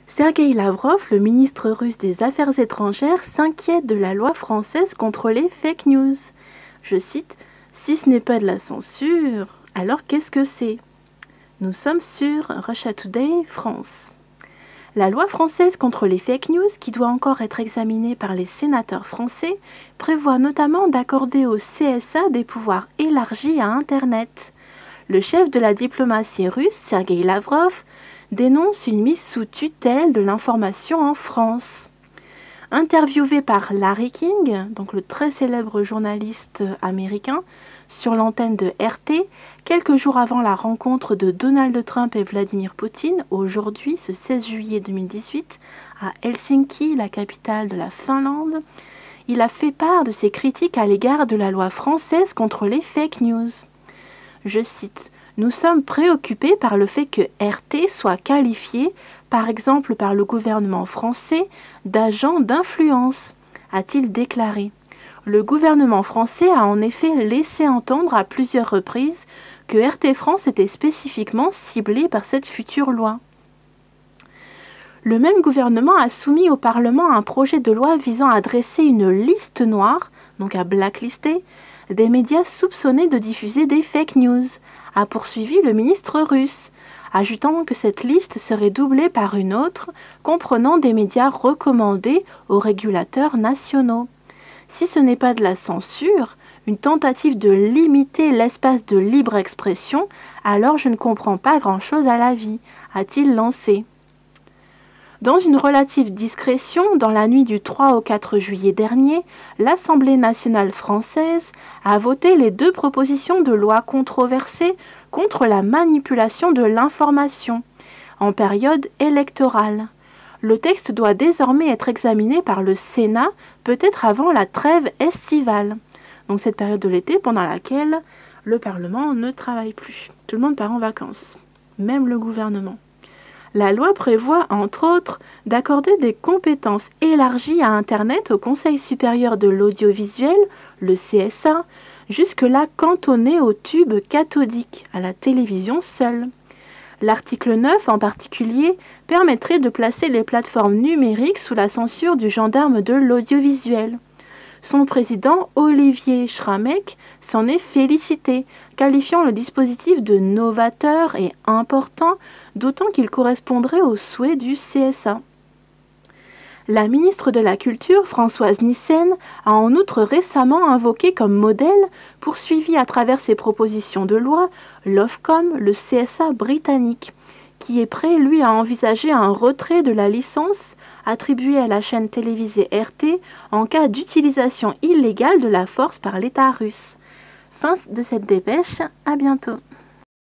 Sergueï Lavrov, le ministre russe des Affaires étrangères, s'inquiète de la loi française contre les fake news. Je cite, « Si ce n'est pas de la censure, alors qu'est-ce que c'est ?» Nous sommes sur Russia Today, France. La loi française contre les fake news, qui doit encore être examinée par les sénateurs français, prévoit notamment d'accorder au CSA des pouvoirs élargis à Internet. Le chef de la diplomatie russe, Sergueï Lavrov, dénonce une mise sous tutelle de l'information en France. Interviewé par Larry King, donc le très célèbre journaliste américain, sur l'antenne de RT, quelques jours avant la rencontre de Donald Trump et Vladimir Poutine, aujourd'hui, ce 16 juillet 2018, à Helsinki, la capitale de la Finlande, il a fait part de ses critiques à l'égard de la loi française contre les fake news. Je cite, « Nous sommes préoccupés par le fait que RT soit qualifié, par exemple par le gouvernement français, d'agent d'influence », a-t-il déclaré. Le gouvernement français a en effet laissé entendre à plusieurs reprises que RT France était spécifiquement ciblé par cette future loi. Le même gouvernement a soumis au Parlement un projet de loi visant à dresser une liste noire, donc à blacklister, des médias soupçonnés de diffuser des fake news, a poursuivi le ministre russe, ajoutant que cette liste serait doublée par une autre comprenant des médias recommandés aux régulateurs nationaux. Si ce n'est pas de la censure, une tentative de limiter l'espace de libre expression, alors je ne comprends pas grand-chose à la vie, a-t-il lancé. Dans une relative discrétion, dans la nuit du 3 au 4 juillet dernier, l'Assemblée nationale française a voté les 2 propositions de loi controversées contre la manipulation de l'information en période électorale. Le texte doit désormais être examiné par le Sénat, peut-être avant la trêve estivale. Donc cette période de l'été pendant laquelle le Parlement ne travaille plus. Tout le monde part en vacances, même le gouvernement. La loi prévoit, entre autres, d'accorder des compétences élargies à Internet au Conseil supérieur de l'audiovisuel, le CSA, jusque-là cantonné au tube cathodique, à la télévision seule. L'article 9, en particulier, permettrait de placer les plateformes numériques sous la censure du gendarme de l'audiovisuel. Son président, Olivier Schramek, s'en est félicité, qualifiant le dispositif de novateur et important, d'autant qu'il correspondrait aux souhaits du CSA. La ministre de la Culture, Françoise Nyssen, a en outre récemment invoqué comme modèle, poursuivi à travers ses propositions de loi, l'Ofcom, le CSA britannique, qui est prêt, lui, à envisager un retrait de la licence attribuée à la chaîne télévisée RT en cas d'utilisation illégale de la force par l'État russe. Fin de cette dépêche, à bientôt.